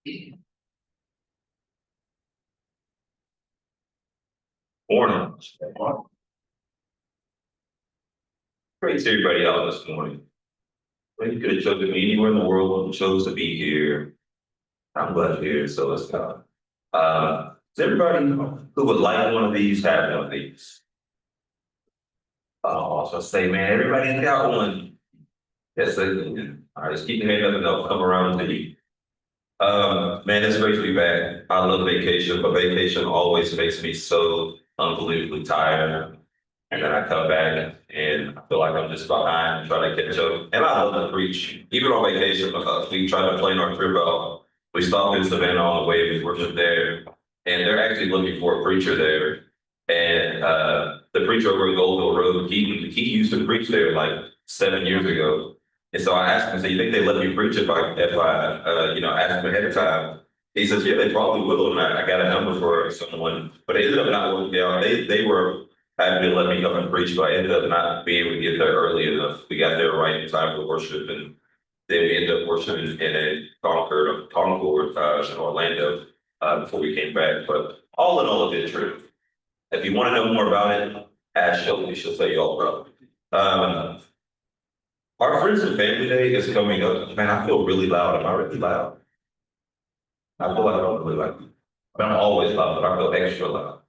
Morning. Great to see everybody out this morning. Well, you could have chosen me anywhere in the world and chose to be here. I'm glad you're here, so let's go. Does everybody who would like one of these have one of these? So say, man, everybody's got one. Yes, all right, just keep your hand up and they'll come around to you. Man, it's great to be back. I love vacation, but vacation always makes me so unbelievably tired. And then I come back and I feel like I'm just behind trying to catch up. And I love to preach. Even on vacation, we try to plan our trip out. We stopped in Savannah on the way, we worship there. And they're actually looking for a preacher there. And the preacher over at Goldville Road, he used to preach there like 7 years ago. And so I asked him, so you think they let me preach if I ask them ahead of time? He says, yeah, they probably will. And I got a number for someone, but it ended up not working out. They were happy to let me come and preach, but I ended up not being able to get there early enough. We got there right in time for worship, and then we ended up worshiping in a Concord in Orlando before we came back. But all in all, a good trip. If you want to know more about it, ask Shelby. She'll tell you all about it. Our Friends and Family Day is coming up. Man, I feel really loud. Am I really loud? I feel like I'm really loud. I'm always loud, but I feel extra loud.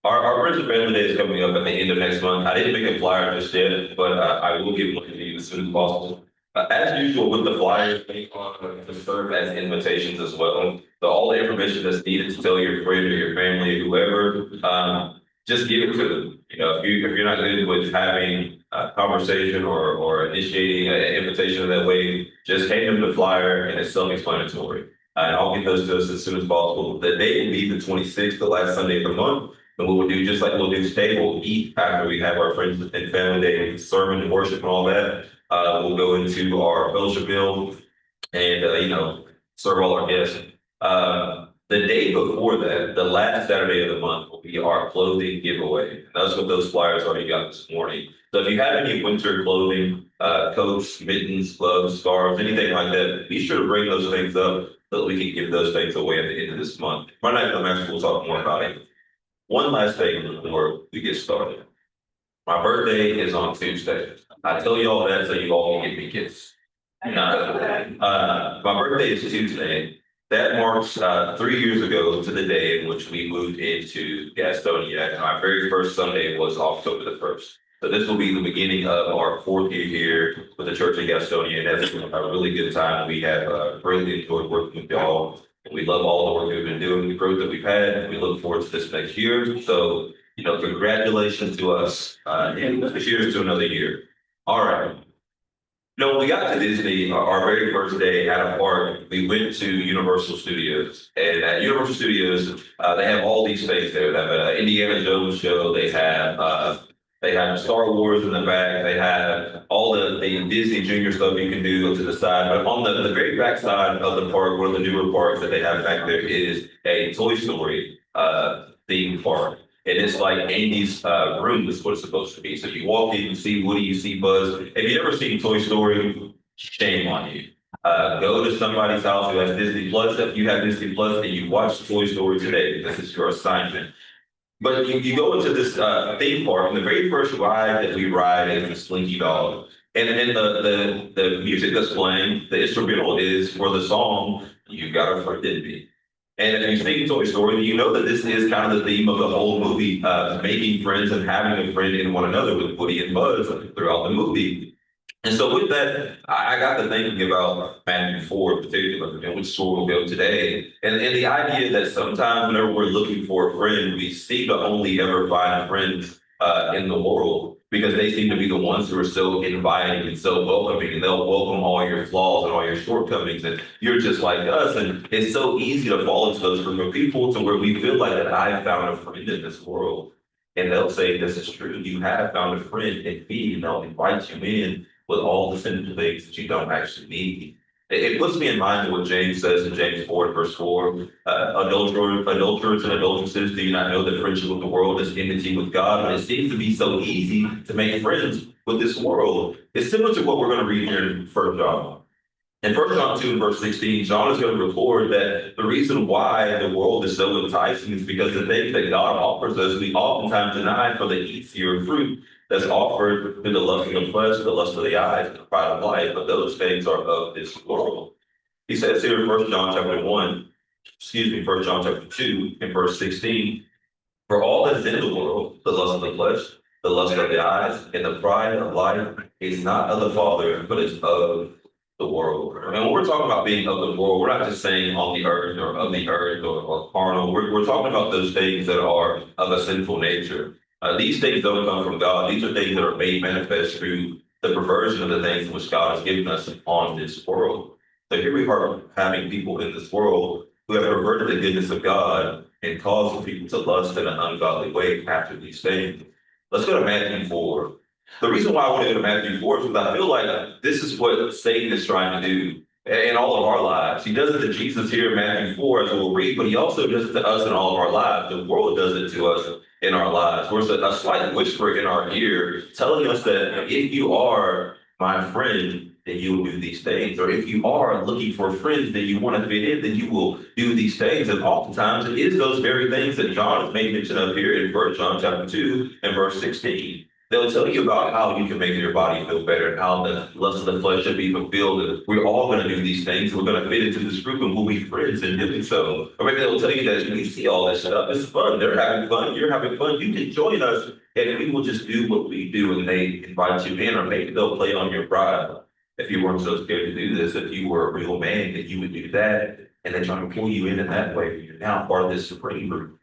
Our Friends and Family Day is coming up at the end of next month. I didn't make a flyer just yet, but I will get one to you as soon as possible. As usual with the flyers, they are to serve as invitations as well. So all the information that's needed to tell your friend or your family, whoever, just give it to them. If you're not good with having a conversation or initiating an invitation that way, just hand them the flyer and it's self-explanatory. And I'll get those to us as soon as possible. The date will be the 26th, the last Sunday of the month. And what we'll do, just like we'll do today, we'll eat after we have our Friends and Family Day sermon and worship and all that. We'll go into our fellowship meal and, serve all our guests. The day before that, the last Saturday of the month, will be our clothing giveaway. And that's what those flyers are you got this morning. So if you have any winter clothing, coats, mittens, gloves, scarves, anything like that, be sure to bring those things up so that we can give those things away at the end of this month. Monday night, the we'll talk more about it. One last thing before we get started. My birthday is on Tuesday. I tell you all that so you all can give me gifts. My birthday is Tuesday. That marks 3 years ago to the day in which we moved into Gastonia. And my very first Sunday was October the 1st. So this will be the beginning of our 4th year here with the church in Gastonia. And that's been a really good time. We have really enjoyed working with y'all. We love all the work we've been doing, the growth that we've had. We look forward to this next year. So, congratulations to us. And cheers to another year. All right. When we got to Disney, our very first day at a park, we went to Universal Studios. And at Universal Studios, they have all these things there. They have an Indiana Jones show. They have Star Wars in the back. They have all the Disney Junior stuff you can do to the side. But on the very back side of the park, one of the newer parks that they have back there is a Toy Story theme park. And it's like Andy's room is what it's supposed to be. So you walk in, you see Woody, you see Buzz. If you've ever seen Toy Story, shame on you. Go to somebody's house who has Disney Plus. If you have Disney Plus and you watch Toy Story today, this is your assignment. But you go into this theme park, and the very first ride that we ride is the Slinky Dog. And then the music that's playing, the instrumental is for the song, You Got a Friend in Me. And if you've seen Toy Story, you know that this is kind of the theme of the whole movie, making friends and having a friend in one another with Woody and Buzz throughout the movie. And so with that, I got to thinking about Matthew 4 in particular, and which store we'll go today. And the idea that sometimes whenever we're looking for a friend, we seem to only ever find friends in the world because they seem to be the ones who are so inviting and so welcoming, and they'll welcome all your flaws and all your shortcomings, and you're just like us. And it's so easy to fall into those group of people to where we feel like that I found a friend in this world. And they'll say, this is true, you have found a friend in me, and they'll invite you in with all the sinful things that you don't actually need. It puts me in mind of what James says in James 4, verse 4. Adulterers and adulteresses, do you not know that friendship with the world is enmity with God? But it seems to be so easy to make friends with this world. It's similar to what we're going to read here in 1 John. In 1 John 2 and verse 16, John is going to record that the reason why the world is so enticing is because the things that God offers us, we oftentimes deny for the easier fruit that's offered through the lust of the flesh, the lust of the eyes, and the pride of life. But those things are of this world. He says here in 1 John chapter 2 and verse 16, for all that is in the world, the lust of the flesh, the lust of the eyes, and the pride of life is not of the Father, but is of the world. And when we're talking about being of the world, we're not just saying on the earth or of the earth or carnal. We're talking about those things that are of a sinful nature. These things don't come from God. These are things that are made manifest through the perversion of the things which God has given us on this world. So here we are having people in this world who have perverted the goodness of God and causing people to lust in an ungodly way after these things. Let's go to Matthew 4. The reason why I want to go to Matthew 4 is because I feel like this is what Satan is trying to do in all of our lives. He does it to Jesus here in Matthew 4, as we'll read, but he also does it to us in all of our lives. The world does it to us in our lives. There's a slight whisper in our ear telling us that if you are my friend, then you will do these things. Or if you are looking for friends that you want to fit in, then you will do these things. And oftentimes it is those very things that John has made mention of here in 1 John chapter 2 and verse 16. They'll tell you about how you can make your body feel better and how the lust of the flesh should be fulfilled. And we're all going to do these things. We're going to fit into this group and we'll be friends in doing so. Or maybe they'll tell you that we see all this stuff. It's fun. They're having fun. You're having fun. You can join us and we will just do what we do and they invite you in. Or maybe they'll play on your pride. If you weren't so scared to do this, if you were a real man, that you would do that. And they try to pull you in that way. You're now part of this supreme group.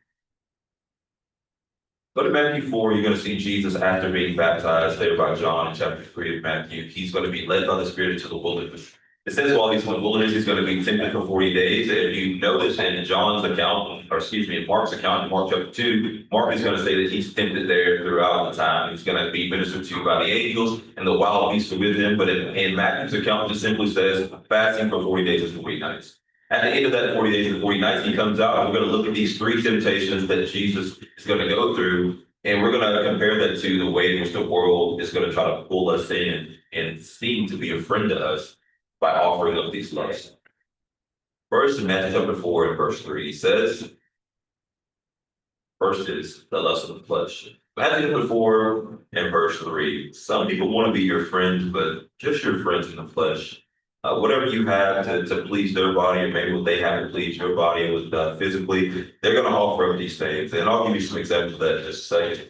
Go to Matthew 4, you're going to see Jesus after being baptized there by John in chapter 3 of Matthew. He's going to be led by the Spirit into the wilderness. It says while he's in the wilderness, he's going to be tempted for 40 days. And if you notice in John's account, or excuse me, in Mark's account, in Mark chapter 2, Mark is going to say that he's tempted there throughout the time. He's going to be ministered to by the angels, and the wild beasts are with him. But in Matthew's account, it just simply says fasting for 40 days and 40 nights. At the end of that 40 days and 40 nights, he comes out, and we're going to look at these three temptations that Jesus is going to go through, and we're going to compare that to the way in which the world is going to try to pull us in and seem to be a friend to us by offering up these lusts. First, in Matthew chapter 4 and verse 3, he says, first is the lust of the flesh. Matthew chapter 4 and verse 3, some people want to be your friends, but just your friends in the flesh. Whatever you have to please their body, or maybe what they have to please your body with physically, they're going to offer up these things. And I'll give you some examples of that in just a second.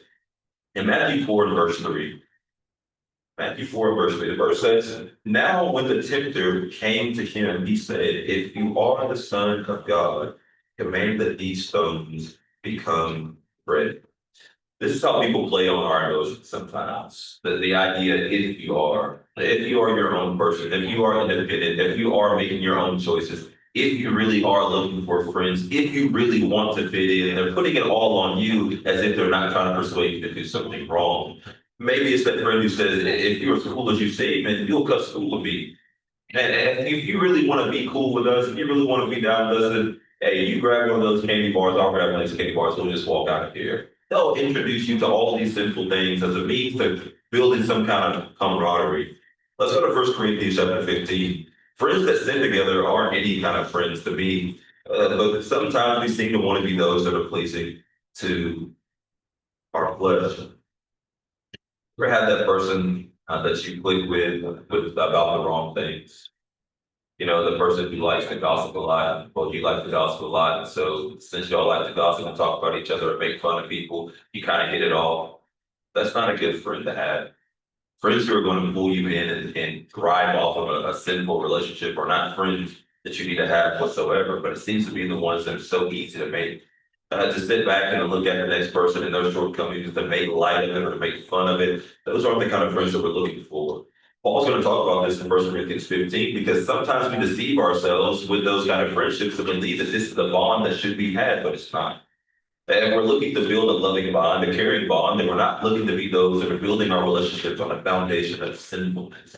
In Matthew 4 and verse 3, Matthew 4 and verse 3, the verse says, now when the tempter came to him, he said, if you are the Son of God, command that these stones become bread. This is how people play on our emotions sometimes. The idea, if you are your own person, if you are independent, if you are making your own choices, if you really are looking for friends, if you really want to fit in, they're putting it all on you as if they're not trying to persuade you to do something wrong. Maybe it's that friend who says, if you're as cool as you say, man, you'll cut school with me. And if you really want to be cool with us, if you really want to be down with us, then, hey, you grab one of those candy bars, I'll grab one of those candy bars, we'll just walk out of here. They'll introduce you to all these sinful things as a means to building some kind of camaraderie. Let's go to 1 Corinthians chapter 15. Friends that sin together aren't any kind of friends to me, but sometimes we seem to want to be those that are pleasing to our flesh. Ever had that person that you click with about the wrong things? You know, the person who likes to gossip a lot. Well, you like to gossip a lot. So since y'all like to gossip and talk about each other and make fun of people, you kind of hit it off. That's not a good friend to have. Friends who are going to pull you in and thrive off of a sinful relationship are not friends that you need to have whatsoever, but it seems to be the ones that are so easy to make. To sit back and look at the next person and their shortcomings, to make light of it or to make fun of it. Those aren't the kind of friends that we're looking for. Paul's going to talk about this in 1 Corinthians 15, because sometimes we deceive ourselves with those kind of friendships and believe that this is the bond that should be had, but it's not. And we're looking to build a loving bond, a caring bond, and we're not looking to be those that are building our relationships on a foundation of sinfulness.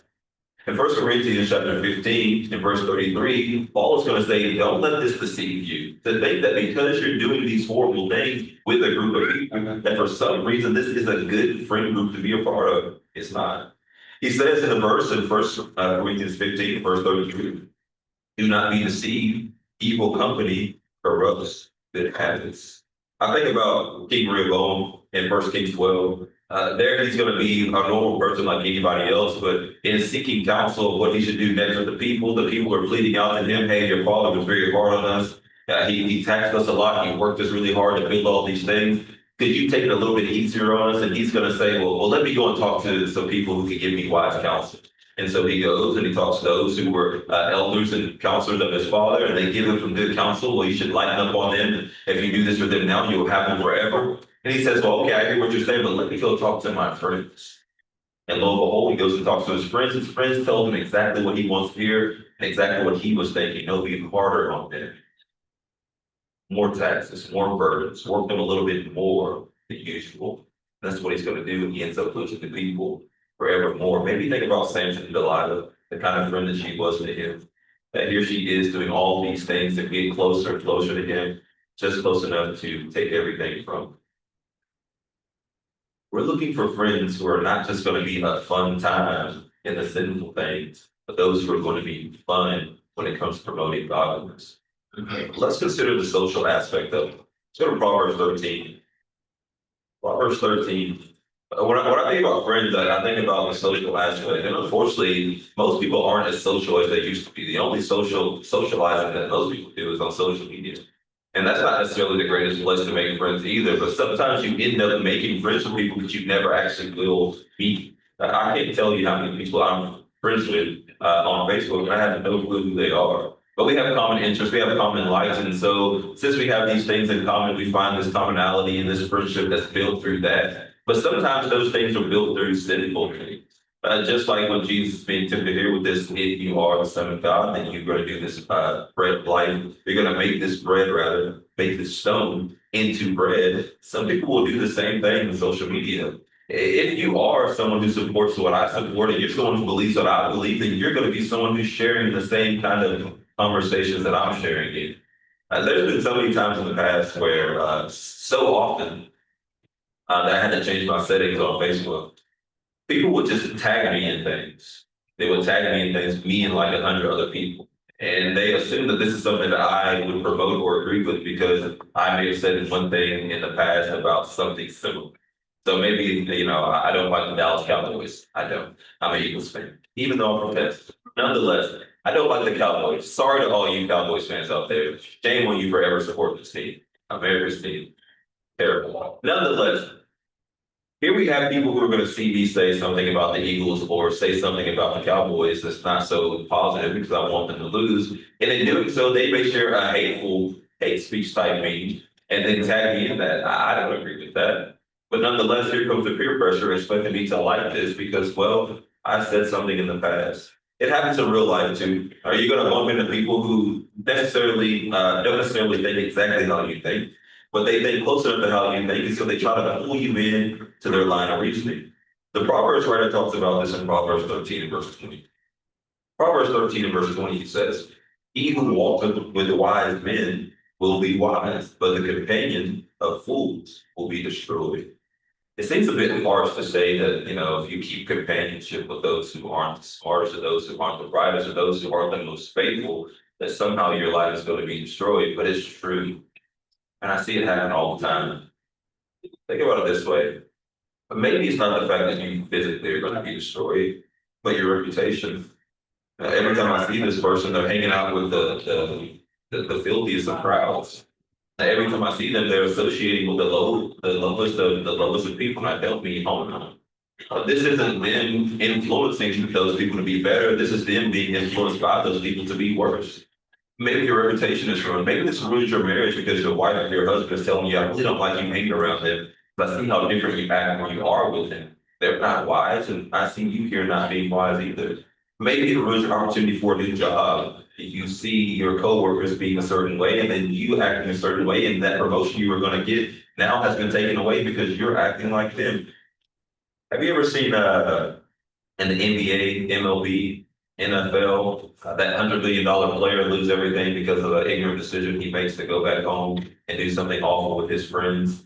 In 1 Corinthians chapter 15, in verse 33, Paul is going to say, don't let this deceive you, to think that because you're doing these horrible things with a group of people, that for some reason this is a good friend group to be a part of. It's not. He says in the verse in First Corinthians 15, verse 33, do not be deceived. Evil company corrupts good habits. I think about King Rehoboam in First Kings 12. There he's going to be a normal person like anybody else, but in seeking counsel of what he should do next with the people are pleading out to him, hey, your father was very hard on us. He taxed us a lot. He worked us really hard to build all these things. Could you take it a little bit easier on us? And he's going to say, well, let me go and talk to some people who can give me wise counsel. And so he goes and he talks to those who were elders and counselors of his father, and they give him some good counsel. Well, you should lighten up on them. If you do this for them now, you'll have them forever. And he says, well, okay, I hear what you're saying, but let me go talk to my friends. And lo and behold, he goes and talks to his friends. His friends tell him exactly what he wants to hear and exactly what he was thinking. He'll be harder on them. More taxes, more burdens, work them a little bit more than usual. That's what he's going to do. And he ends up losing the people forevermore. Maybe think about Samson and Delilah, the kind of friend that she was to him. That here she is doing all these things to get closer and closer to him, just close enough to take everything from him. We're looking for friends who are not just going to be a fun time in the sinful things, but those who are going to be fun when it comes to promoting godliness. Let's consider the social aspect of it. Let's go to Proverbs 13. Proverbs 13. When I think about friends, I think about the social aspect. And unfortunately, most people aren't as social as they used to be. The only socializing that most people do is on social media. And that's not necessarily the greatest place to make friends either, but sometimes you end up making friends with people that you never actually will meet. I can't tell you how many people I'm friends with on Facebook, and I have no clue who they are. But we have common interests, we have common likes, and so since we have these things in common, we find this commonality and this friendship that's built through that. But sometimes those things are built through sinful things. Just like when Jesus is being tempted here with this, if you are the Son of God, then you're going to do this bread of life. You're going to make this bread, rather, make this stone into bread. Some people will do the same thing in social media. If you are someone who supports what I support, and you're someone who believes what I believe, then you're going to be someone who's sharing the same kind of conversations that I'm sharing in. There's been so many times in the past where so often that I had to change my settings on Facebook. People would just tag me in things. They would tag me in things, me and like 100 other people. And they assume that this is something that I would promote or agree with because I may have said one thing in the past about something similar. So maybe, I don't like the Dallas Cowboys. I don't. I'm an Eagles fan, even though I'm from Texas. Nonetheless, I don't like the Cowboys. Sorry to all you Cowboys fans out there. Shame on you for ever supporting this team. America's team. Terrible. Nonetheless, here we have people who are going to see me say something about the Eagles or say something about the Cowboys that's not so positive because I want them to lose. And in doing so, they may share a hateful hate speech type meme and then tag me in that. I don't agree with that. But nonetheless, here comes the peer pressure expecting me to like this because, well, I said something in the past. It happens in real life too. Are you going to bump into people who necessarily don't necessarily think exactly how you think? But they think close enough to how you think, and so they try to pull you in to their line of reasoning. The Proverbs writer talks about this in Proverbs 13 and verse 20. Proverbs 13 and verse 20 says, he who walketh with wise men will be wise, but the companion of fools will be destroyed. It seems a bit harsh to say that, if you keep companionship with those who aren't the smartest, or those who aren't the brightest, or those who aren't the most faithful, that somehow your life is going to be destroyed, but it's true. And I see it happen all the time. Think about it this way. Maybe it's not the fact that you physically are going to be destroyed, but your reputation. Every time I see this person, they're hanging out with the filthiest of crowds. Every time I see them, they're associating with the lowest of people, and I don't mean harm. This isn't them influencing those people to be better. This is them being influenced by those people to be worse. Maybe your reputation is ruined. Maybe this ruins your marriage because your wife or your husband is telling you, I really don't like you hanging around them. But I see how different you act when you are with them. They're not wise, and I see you here not being wise either. Maybe it ruins your opportunity for a new job. If you see your coworkers being a certain way, and then you acting a certain way, and that promotion you were going to get now has been taken away because you're acting like them. Have you ever seen in the NBA, MLB, NFL, that $100 million player lose everything because of an ignorant decision he makes to go back home and do something awful with his friends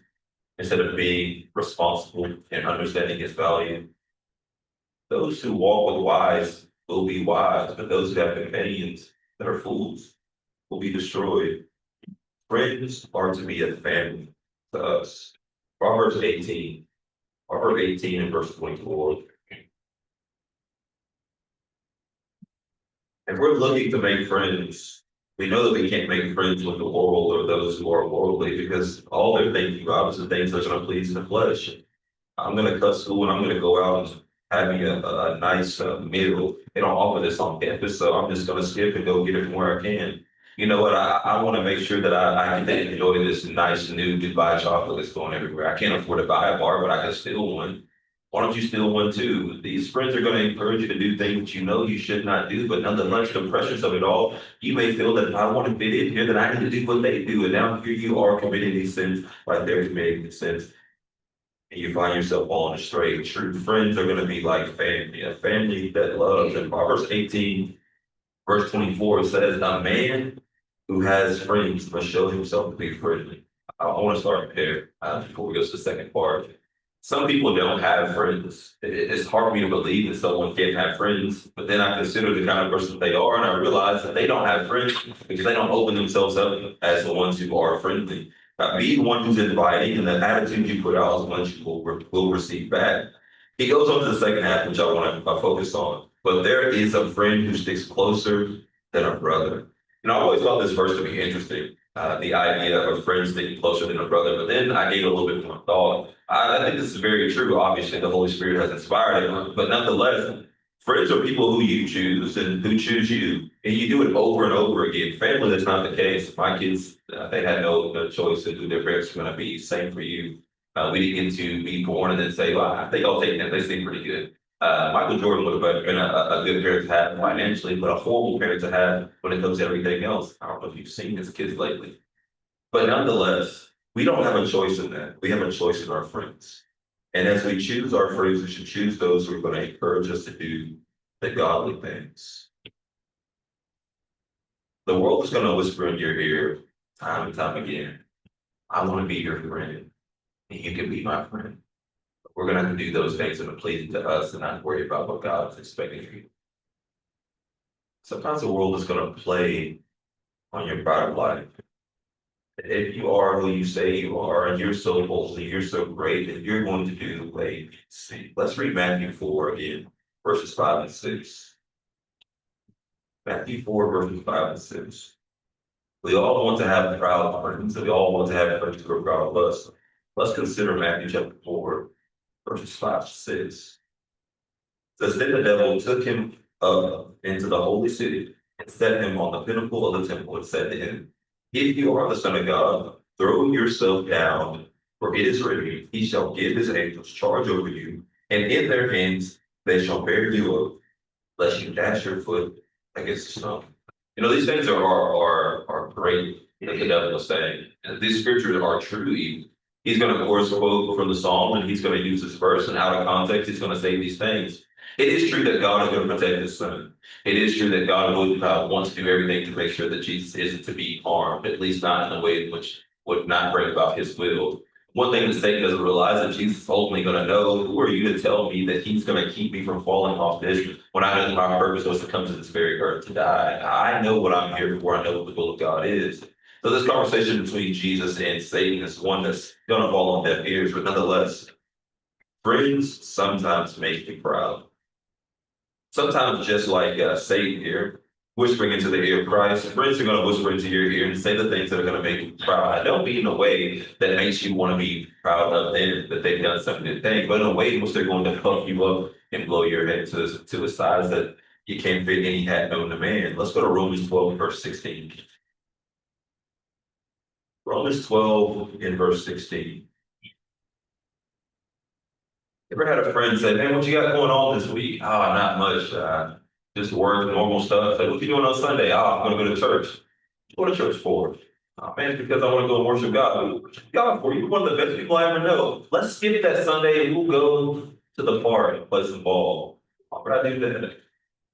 instead of being responsible and understanding his value? Those who walk with wise will be wise, but those who have companions that are fools will be destroyed. Friends are to be a family to us. Proverbs 18, Proverbs 18 and verse 24. If we're looking to make friends, we know that we can't make friends with the world or those who are worldly because all they're thinking about is the things that are going to please the flesh. I'm going to cut school and I'm going to go out and have me a nice meal. They don't offer this on campus, so I'm just going to skip and go get it from where I can. You know what? I want to make sure that I can enjoy this nice new Dubai chocolate that's going everywhere. I can't afford to buy a bar, but I can steal one. Why don't you steal one too? These friends are going to encourage you to do things that you know you should not do, but nonetheless, the pressures of it all, you may feel that if I want to fit in here, then I need to do what they do. And now here you are committing these sins like they're committing these sins and you find yourself falling astray. True friends are going to be like family, a family that loves. In Proverbs 18, verse 24, it says, a man who has friends must show himself to be friendly. I want to start there before we go to the second part. Some people don't have friends. It's hard for me to believe that someone can't have friends, but then I consider the kind of person they are, and I realize that they don't have friends because they don't open themselves up as the ones who are friendly. Be the one who's inviting, and the attitude you put out is one you will receive back. He goes on to the second half, which I want to focus on. But there is a friend who sticks closer than a brother. I always found this verse to be interesting, the idea of a friend sticking closer than a brother. But then I gave it a little bit more thought. I think this is very true. Obviously, the Holy Spirit has inspired it, but nonetheless, friends are people who you choose and who choose you, and you do it over and over again. Family, that's not the case. My kids, they had no choice in who their parents were going to be. Same for you. We didn't get to be born and then say, well, I think I'll take them. They seem pretty good. Michael Jordan would have been a good parent to have financially, but a horrible parent to have when it comes to everything else. I don't know if you've seen his kids lately. But nonetheless, we don't have a choice in that. We have a choice in our friends. And as we choose our friends, we should choose those who are going to encourage us to do the godly things. The world is going to whisper in your ear time and time again, I want to be your friend, and you can be my friend. We're going to have to do those things that are pleasing to us and not worry about what God is expecting of you. Sometimes the world is going to play on your pride of life. If you are who you say you are, and you're so holy, you're so great, and you're going to do the way you see. Let's read Matthew 4 again, verses 5 and 6. Matthew 4, verses 5 and 6. We all want to have proud friends, and we all want to have friends who are proud of us. Let's consider Matthew chapter 4, verses 5 to 6. It says, then the devil took him up into the holy city and set him on the pinnacle of the temple and said to him, if you are the Son of God, throw yourself down, for it is written, he shall give his angels charge over you, and in their hands they shall bear you up, lest you dash your foot against a stone. These things are great that the devil is saying. And these scriptures are true even. He's going to, of course, quote from the Psalm, and he's going to use this verse, and out of context, he's going to say these things. It is true that God is going to protect his son. It is true that God would want to do everything to make sure that Jesus isn't to be harmed, at least not in a way which would not bring about his will. One thing that Satan doesn't realize that Jesus is ultimately going to know, who are you to tell me that he's going to keep me from falling off this when I know that my purpose was to come to this very earth to die. I know what I'm here for. I know what the will of God is. So this conversation between Jesus and Satan is one that's going to fall on deaf ears, but nonetheless, friends sometimes make you proud. Sometimes just like Satan here, whispering into the ear of Christ, friends are going to whisper into your ear and say the things that are going to make you proud. I don't mean in a way that makes you want to be proud of them, that they've done something good thing, but in a way in which they're going to puff you up and blow your head to a size that you can't fit any hat known to man. Let's go to Romans 12, verse 16. Romans 12 in verse 16. Ever had a friend say, man, what you got going on this week? Oh, not much. Just work, normal stuff. Like, what you doing on Sunday? Oh, I'm going to go to church. What to church for? Oh, man, it's because I want to go and worship God. Worship God for you. You're one of the best people I ever know. Let's skip that Sunday and we'll go to the park and play some ball. Why would I do that?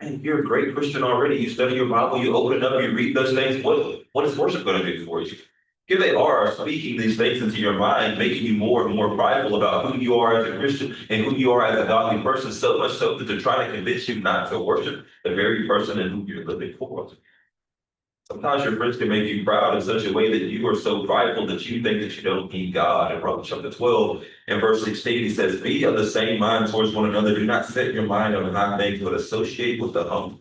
Man, you're a great Christian already. You study your Bible, you open it up, you read those things. What is worship going to do for you? Here they are speaking these things into your mind, making you more and more prideful about who you are as a Christian and who you are as a godly person, so much so that they're trying to convince you not to worship the very person in whom you're living for. Sometimes your friends can make you proud in such a way that you are so prideful that you think that you don't need God. In Romans chapter 12 and verse 16, he says, be of the same mind towards one another. Do not set your mind on high things, but associate with the humble.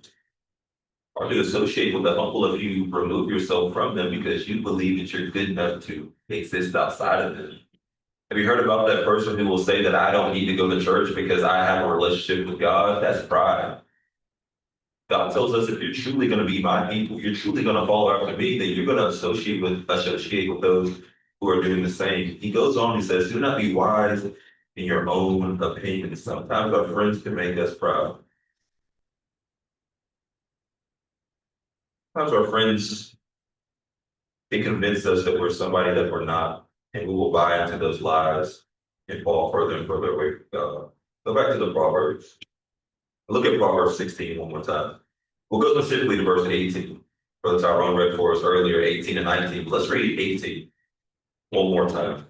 Or to associate with the humble if you remove yourself from them because you believe that you're good enough to exist outside of them. Have you heard about that person who will say that I don't need to go to church because I have a relationship with God? That's pride. God tells us if you're truly going to be my people, you're truly going to follow after me, then you're going to associate with those who are doing the same. He goes on, he says, do not be wise in your own opinion. Sometimes our friends can make us proud. Sometimes our friends can convince us that we're somebody that we're not, and we will buy into those lies and fall further and further away from God. Go back to the Proverbs. Look at Proverbs 16 one more time. We'll go specifically to verse 18. Brother Tyrone read for us earlier, 18 and 19. But let's read 18 one more time.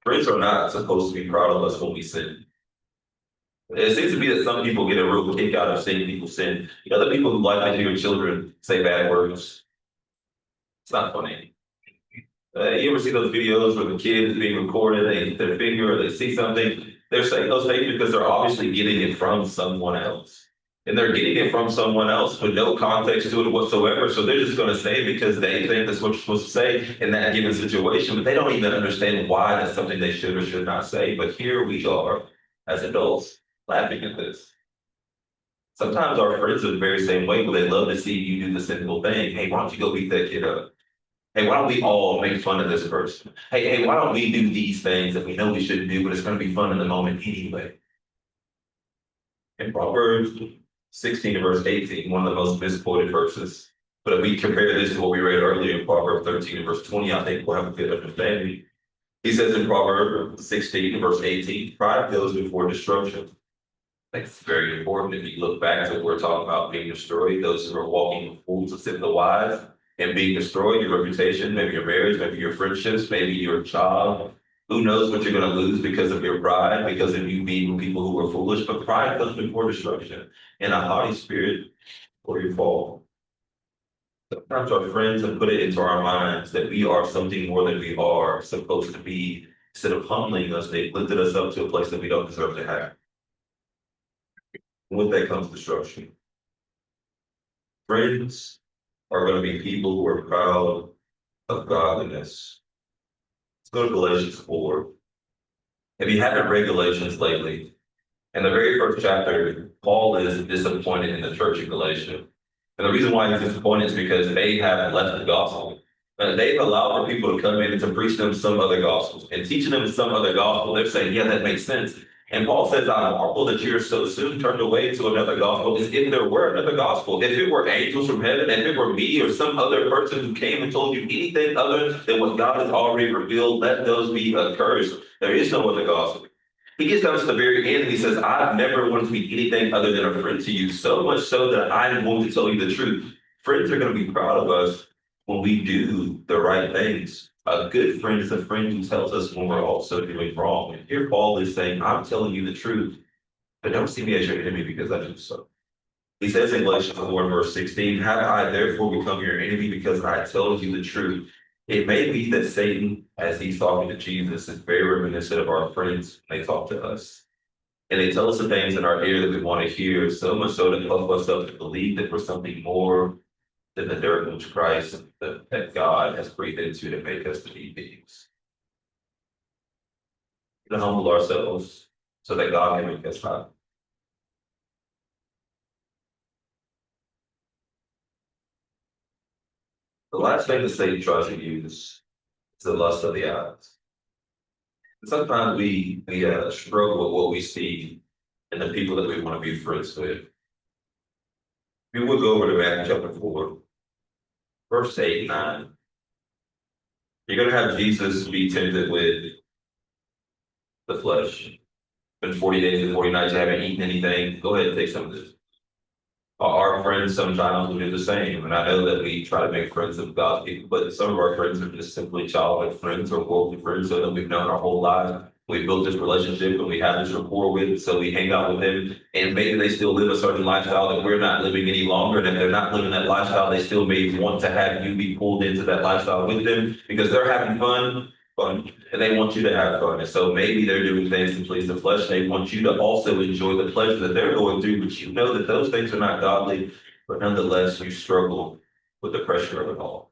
Friends are not supposed to be proud of us when we sin. It seems to be that some people get a real kick out of seeing people sin. You know, the people who like to hear children say bad words. It's not funny. You ever see those videos where the kid is being recorded, they hit their finger or they see something? They're saying those things because they're obviously getting it from someone else. And they're getting it from someone else with no context to it whatsoever. So they're just going to say it because they think that's what you're supposed to say in that given situation. But they don't even understand why that's something they should or should not say. But here we are as adults laughing at this. Sometimes our friends are the very same way, but they love to see you do the simple thing. Hey, why don't you go beat that kid up? Hey, why don't we all make fun of this person? Hey, why don't we do these things that we know we shouldn't do, but it's going to be fun in the moment anyway? In Proverbs 16 and verse 18, one of the most misquoted verses. But if we compare this to what we read earlier in Proverbs 13 and verse 20, I think we'll have a good understanding. He says in Proverbs 16 and verse 18, pride goes before destruction. I think it's very important if you look back to what we're talking about being destroyed, those who are walking with fools to sit the wise and being destroyed, your reputation, maybe your marriage, maybe your friendships, maybe your job. Who knows what you're going to lose because of your pride, because of you being with people who are foolish. But pride comes before destruction, and a haughty spirit for your fall. Sometimes our friends have put it into our minds that we are something more than we are supposed to be. Instead of humbling us, they've lifted us up to a place that we don't deserve to have. And with that comes destruction. Friends are going to be people who are proud of godliness. Let's go to Galatians 4. If you haven't read Galatians lately, in the very first chapter, Paul is disappointed in the church of Galatia. And the reason why he's disappointed is because they have left the gospel. They've allowed for people to come in and to preach them some other gospels. And teaching them some other gospel, they're saying, yeah, that makes sense. And Paul says, I marvel that you're so soon turned away to another gospel, as if there were another gospel. If it were angels from heaven, if it were me or some other person who came and told you anything other than what God has already revealed, let those be accursed. There is no other gospel. He gets down to the very end and he says, I've never wanted to be anything other than a friend to you, so much so that I'm going to tell you the truth. Friends are going to be proud of us when we do the right things. A good friend is a friend who tells us when we're also doing wrong. And here Paul is saying, I'm telling you the truth, but don't see me as your enemy because I do so. He says in Galatians 4, verse 16, have I therefore become your enemy because I tell you the truth? It may be that Satan, as he's talking to Jesus, is very reminiscent of our friends when they talk to us. And they tell us the things in our ear that we want to hear, so much so to puff us up to believe that we're something more than the dirt which Christ, that God has breathed into to make us to be beings. To humble ourselves so that God can make us high. The last thing that Satan tries to use is the lust of the eyes. Sometimes we struggle with what we see in the people that we want to be friends with. We will go over to Matthew chapter 4, verse 8 and 9. You're going to have Jesus be tempted with the flesh. Been 40 days and 40 nights, you haven't eaten anything. Go ahead and take some of this. Our friends sometimes will do the same, and I know that we try to make friends with God's people, but some of our friends are just simply childhood friends or worldly friends, so that we've known our whole lives. We built this relationship and we have this rapport with, so we hang out with them, and maybe they still live a certain lifestyle that we're not living any longer. And if they're not living that lifestyle, they still may want to have you be pulled into that lifestyle with them because they're having fun, and they want you to have fun. And so maybe they're doing things to please the flesh. They want you to also enjoy the pleasure that they're going through, but you know that those things are not godly, but nonetheless, you struggle with the pressure of it all.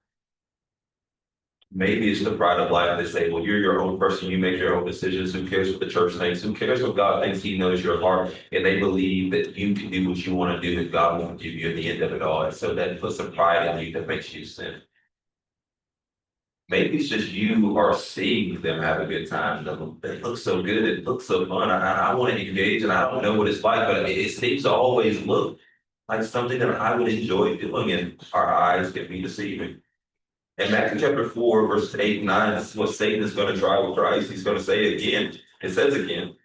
Maybe it's the pride of life. They say, well, you're your own person. You make your own decisions. Who cares what the church thinks? Who cares what God thinks? He knows your heart. And they believe that you can do what you want to do, and God won't give you at the end of it all. And so that puts a pride in you that makes you sin. Maybe it's just you are seeing them have a good time. It looks so good. It looks so fun. I want to engage, and I don't know what it's like, but it seems to always look like something that I would enjoy doing, and our eyes can be deceiving. In Matthew chapter 4, verses 8 and 9, this is what Satan is going to try with Christ. He's going to say again, it says again,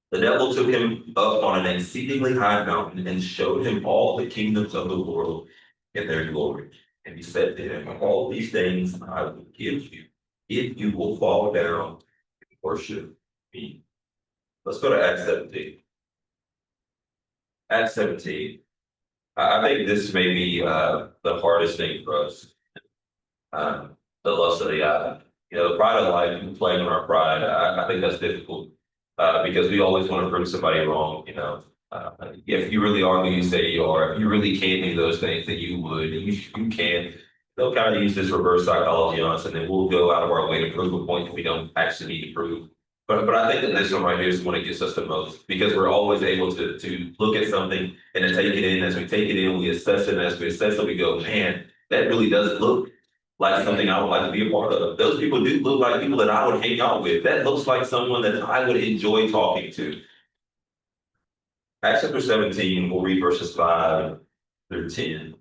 the devil took him up on an exceedingly high mountain and showed him all the kingdoms of the world and their glory. And he said to him, all these things I will give you if you will fall down and worship me. Let's go to Acts 17. Acts 17. I think this may be the hardest thing for us. The lust of the eye. The pride of life, playing on our pride. I think that's difficult because we always want to prove somebody wrong. If you really are who you say you are, if you really can do those things that you would, and you can. They'll kind of use this reverse psychology on us, and then we'll go out of our way to prove a point that we don't actually need to prove. But I think that this one right here is the one that gets us the most because we're always able to look at something and to take it in. As we take it in, we assess it. And as we assess it, we go, man, that really does look like something I would like to be a part of. Those people do look like people that I would hang out with. That looks like someone that I would enjoy talking to. Acts chapter 17, we'll read verses 5 through 10.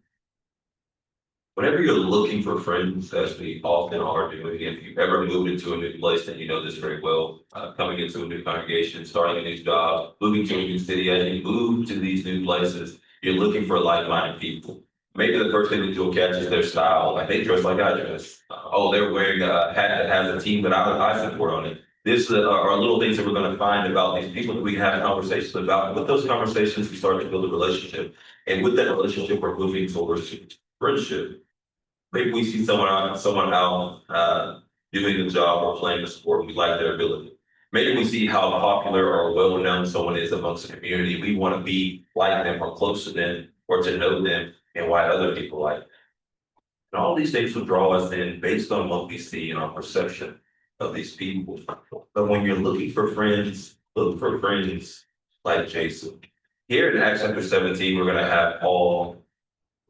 Whenever you're looking for friends, as we often are doing, if you've ever moved into a new place, then you know this very well. Coming into a new congregation, starting a new job, moving to a new city, as you move to these new places, you're looking for like-minded people. Maybe the first thing that you'll catch is their style. Like they dress like I dress. They're wearing a hat that has a team that I support on it. This are little things that we're going to find about these people that we can have conversations about. With those conversations, we start to build a relationship. And with that relationship, we're moving towards friendship. Maybe we see someone out doing a job or playing a sport. We like their ability. Maybe we see how popular or well known someone is amongst the community. We want to be like them or close to them or to know them and why other people like them. And all these things will draw us in based on what we see in our perception of these people. But when you're looking for friends, look for friends like Jason. Here in Acts chapter 17, we're going to have Paul.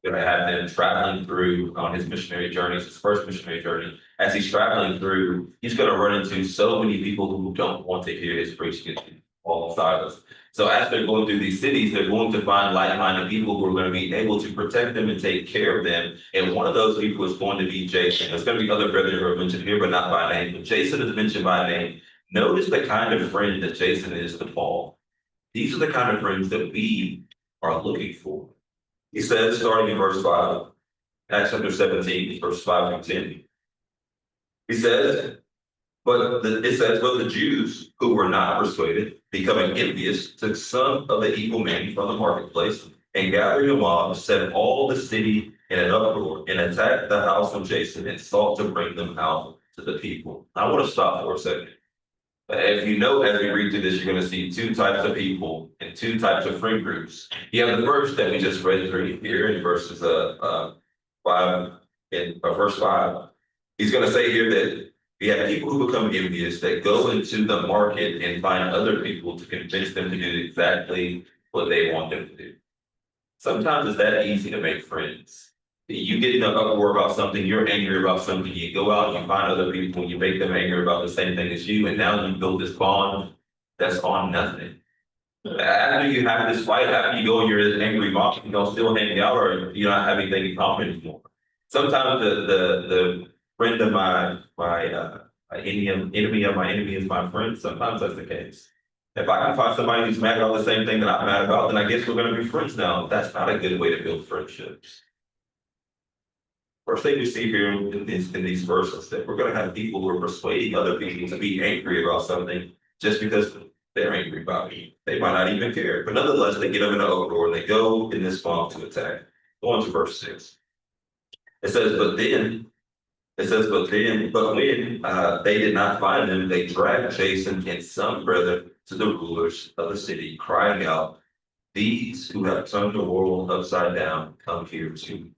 We're going to have them traveling through on his missionary journeys, his first missionary journey. As he's traveling through, he's going to run into so many people who don't want to hear his preaching alongside us. So as they're going through these cities, they're going to find like-minded people who are going to be able to protect them and take care of them. And one of those people is going to be Jason. There's going to be other brethren who are mentioned here, but not by name. But Jason is mentioned by name. Notice the kind of friend that Jason is to Paul. These are the kind of friends that we are looking for. He says, starting in verse 5, Acts chapter 17, verse 5 through 10. He says, but the Jews who were not persuaded, becoming envious, took some of the evil men from the marketplace and gathering a mob, set all the city in an uproar and attacked the house of Jason and sought to bring them out to the people. I want to stop for a second. If you know, as we read through this, you're going to see two types of people and two types of friend groups. You have the verse that we just read through here in verses 5 in verse 5. He's going to say here that we have people who become envious that go into the market and find other people to convince them to do exactly what they want them to do. Sometimes it's that easy to make friends. You get in an uproar about something, you're angry about something, you go out and you find other people, and you make them angry about the same thing as you, and now you build this bond that's on nothing. After you have this fight, after you go in your angry mob, you don't still hang out or you don't have anything in common anymore. Sometimes the friend of my enemy of my enemy is my friend. Sometimes that's the case. If I can find somebody who's mad about the same thing that I'm mad about, then I guess we're going to be friends now. That's not a good way to build friendships. First thing we see here in these verses that we're going to have people who are persuading other people to be angry about something just because they're angry about me. They might not even care, but nonetheless, they get up in an uproar and they go in this funk to attack. Go on to verse 6. It says, but when they did not find them, they dragged Jason and some brethren to the rulers of the city, crying out, "These who have turned the world upside down come here too."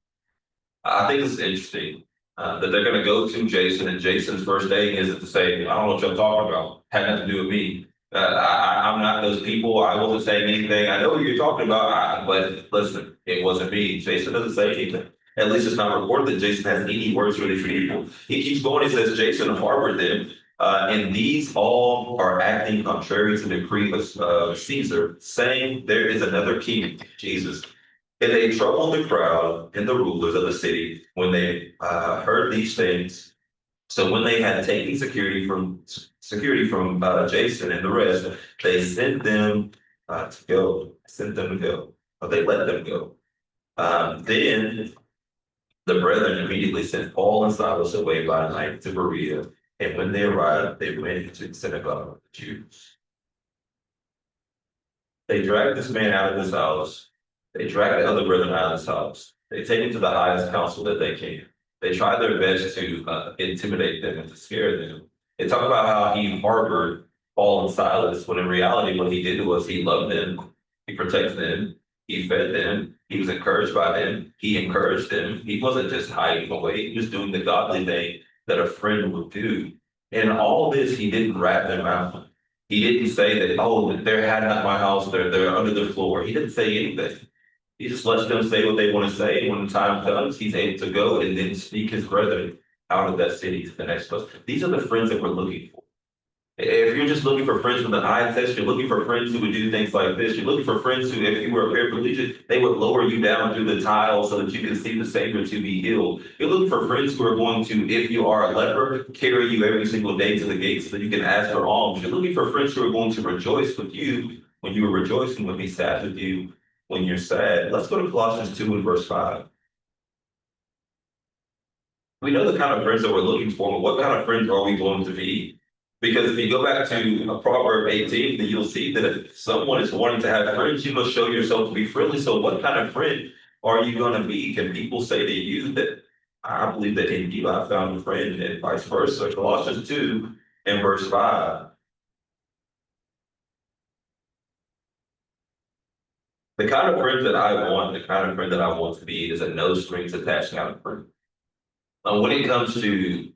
I think this is interesting that they're going to go to Jason, and Jason's first day isn't to say, "I don't know what you're talking about. Had nothing to do with me. I'm not those people. I wasn't saying anything. I know what you're talking about, but listen, it wasn't me." Jason doesn't say anything. At least it's not reported that Jason has any words for these people. He keeps going. He says, "Jason harbored them, and these all are acting contrary to the decree of Caesar, saying there is another king, Jesus." And they troubled the crowd and the rulers of the city when they heard these things. So when they had taken security from Jason and the rest, they sent them to go. Sent them to go. Or they let them go. Then the brethren immediately sent Paul and Silas away by night to Berea. And when they arrived, they went into the synagogue of the Jews. They dragged this man out of his house. They dragged the other brethren out of his house. They take him to the highest council that they can. They try their best to intimidate them and to scare them. They talk about how he harbored Paul and Silas, when in reality, what he did was he loved them, he protected them, he fed them, he was encouraged by them, he encouraged them. He wasn't just hiding away, he was doing the godly thing that a friend would do. And all this, he didn't rat them out. He didn't say that, oh, they're hiding out my house, they're under the floor. He didn't say anything. He just lets them say what they want to say. When the time comes, he's able to go and then sneak his brethren out of that city to the next place. These are the friends that we're looking for. If you're just looking for friends with an eye test, you're looking for friends who would do things like this. You're looking for friends who, if you were paraplegic, they would lower you down through the tile so that you can see the Savior to be healed. You're looking for friends who are going to, if you are a leper, carry you every single day to the gates so that you can ask for alms. You're looking for friends who are going to rejoice with you when you are rejoicing, will be sad with you when you're sad. Let's go to Colossians 2 and verse 5. We know the kind of friends that we're looking for, but what kind of friends are we going to be? Because if you go back to Proverb 18, then you'll see that if someone is wanting to have friends, you must show yourself to be friendly. So what kind of friend are you going to be? Can people say to you that I believe that in you I found a friend, and vice versa? Colossians 2 and verse 5. The kind of friend that I want, the kind of friend that I want to be is a no strings attached kind of friend. When it comes to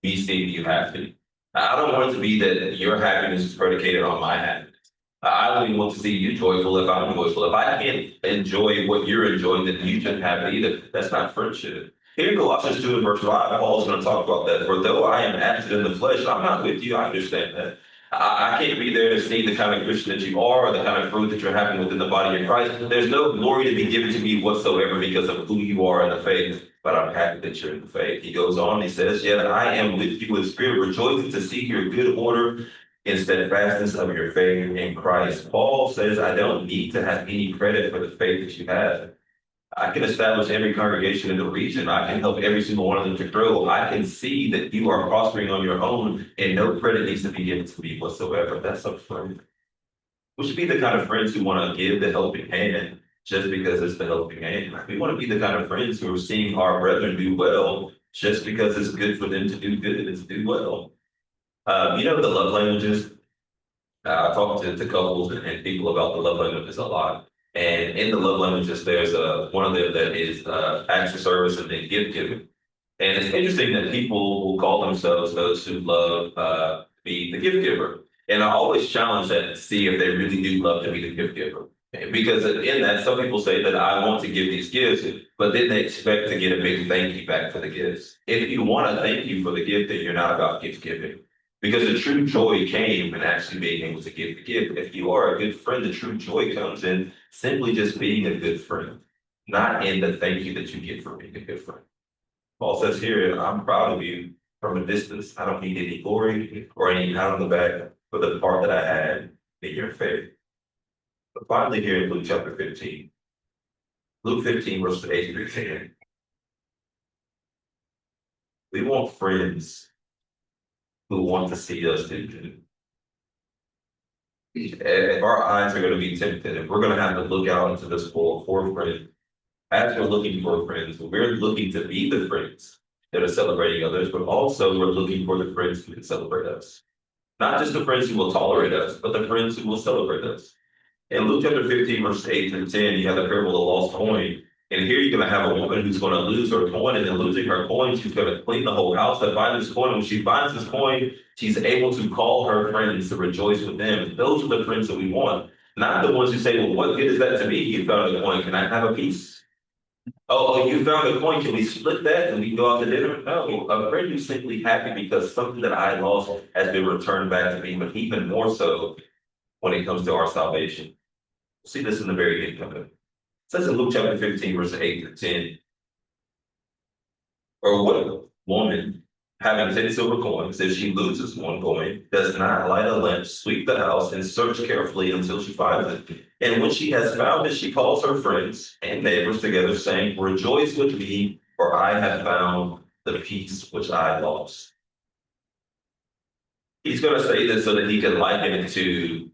me seeing you happy, I don't want it to be that your happiness is predicated on my happiness. I only want to see you joyful if I'm joyful. If I can't enjoy what you're enjoying, then you shouldn't have it either. That's not friendship. Here in Colossians 2 and verse 5, Paul's going to talk about that. For though I am active in the flesh, I'm not with you. I understand that. I can't be there to see the kind of Christian that you are or the kind of fruit that you're having within the body of Christ. There's no glory to be given to me whatsoever because of who you are in the faith, but I'm happy that you're in the faith. He goes on, he says, yet I am with you in spirit, rejoicing to see your good order and steadfastness of your faith in Christ. Paul says, I don't need to have any credit for the faith that you have. I can establish every congregation in the region. I can help every single one of them to grow. I can see that you are prospering on your own, and no credit needs to be given to me whatsoever. That's a friend. We should be the kind of friends who want to give the helping hand just because it's the helping hand. We want to be the kind of friends who are seeing our brethren do well just because it's good for them to do good and to do well. The love languages. I talk to couples and people about the love languages a lot. And in the love languages, there's one of them that is acts of service and then gift giving. And it's interesting that people will call themselves those who love be the gift giver. And I always challenge that to see if they really do love to be the gift giver. Because in that, some people say that I want to give these gifts, but then they expect to get a big thank you back for the gifts. If you want a thank you for the gift, then you're not about gift giving. Because the true joy came in actually being able to give the gift. If you are a good friend, the true joy comes in simply just being a good friend, not in the thank you that you get for being a good friend. Paul says here, I'm proud of you from a distance. I don't need any glory or any pat on the back for the part that I had. in your faith. But finally, here in Luke chapter 15, Luke 15, verses 8 through 10, we want friends who want to see us do good. If our eyes are going to be tempted, if we're going to have to look out into this world for friends, as we're looking for friends, we're looking to be the friends that are celebrating others, but also we're looking for the friends who can celebrate us. Not just the friends who will tolerate us, but the friends who will celebrate us. In Luke chapter 15, verse 8 through 10, you have the parable of the lost coin. And here you're going to have a woman who's going to lose her coin, and in losing her coin, she's going to clean the whole house to find this coin. When she finds this coin, she's able to call her friends to rejoice with them. Those are the friends that we want, not the ones who say, well, what good is that to me? You found a coin. Can I have a piece? Oh, you found a coin. Can we split that and we can go out to dinner? No, a friend who's simply happy because something that I lost has been returned back to me, but even more so when it comes to our salvation. See this in the very end of it. It says in Luke chapter 15, verse 8 to 10, or what woman having 10 silver coins, if she loses one coin, does not light a lamp, sweep the house, and search carefully until she finds it. And when she has found it, she calls her friends and neighbors together, saying, rejoice with me, for I have found the piece which I lost. He's going to say this so that he can liken it to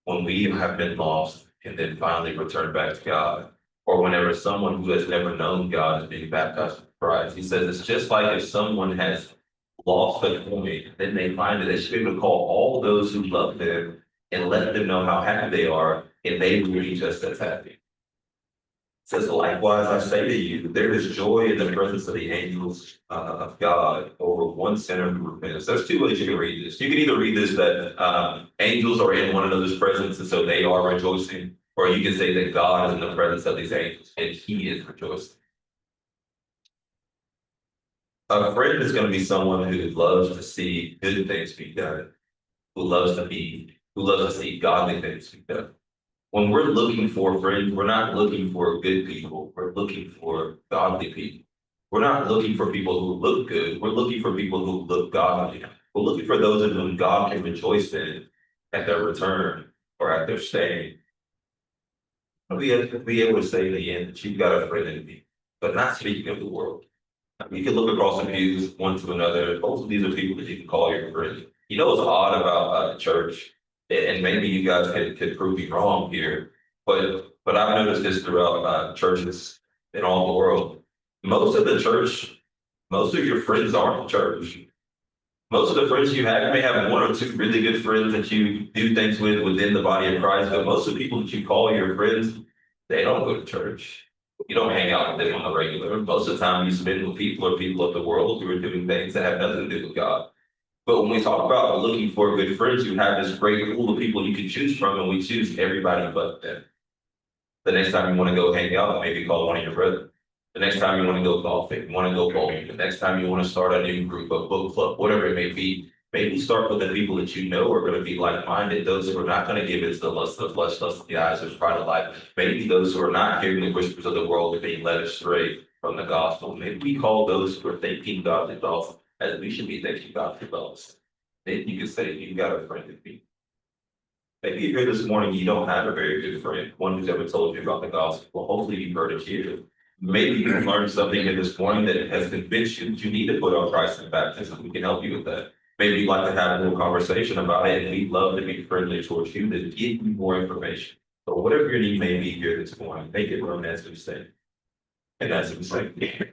when we have been lost and then finally return back to God, or whenever someone who has never known God is being baptized in Christ. He says it's just like if someone has lost a coin, then they find it, they should be able to call all those who love them and let them know how happy they are, and they will be just as happy. It says, likewise, I say to you, there is joy in the presence of the angels of God over one sinner who repents. There's two ways you can read this. You can either read this that angels are in one another's presence, and so they are rejoicing, or you can say that God is in the presence of these angels, and he is rejoicing. A friend is going to be someone who loves to see good things be done, who loves to see godly things be done. When we're looking for friends, we're not looking for good people. We're looking for godly people. We're not looking for people who look good. We're looking for people who look godly. We're looking for those in whom God can rejoice in at their return or at their stay. We have to be able to say in the end that you've got a friend in me, but not speaking of the world. You can look across the pews one to another. Both of these are people that you can call your friends. You know what's odd about church, and maybe you guys could prove me wrong here, but I've noticed this throughout churches in all the world. Most of the church, most of your friends aren't church. Most of the friends you have, you may have one or two really good friends that you do things with within the body of Christ, but most of the people that you call your friends, they don't go to church. You don't hang out with them on the regular. Most of the time you spend with people or people of the world who are doing things that have nothing to do with God. But when we talk about looking for good friends, you have this great pool of people you can choose from, and we choose everybody but them. The next time you want to go hang out, maybe call one of your brothers. The next time you want to go golfing, want to go bowling. The next time you want to start a new group, a book club, whatever it may be, maybe start with the people that you know are going to be like-minded, those who are not going to give into the lust of the flesh, lust of the eyes, or pride of life. Maybe those who are not hearing the whispers of the world are being led astray from the gospel. Maybe we call those who are thinking godly thoughts as we should be thinking godly thoughts. Then you can say, you've got a friend in me. Maybe if here this morning you don't have a very good friend, one who's ever told you about the gospel. Well, hopefully you've heard it here. Maybe you've learned something in this morning that has convinced you that you need to put on Christ in baptism. We can help you with that. Maybe you'd like to have a little conversation about it, and we'd love to be friendly towards you to give you more information. So whatever your need may be here this morning, make it run as we say. And as we say.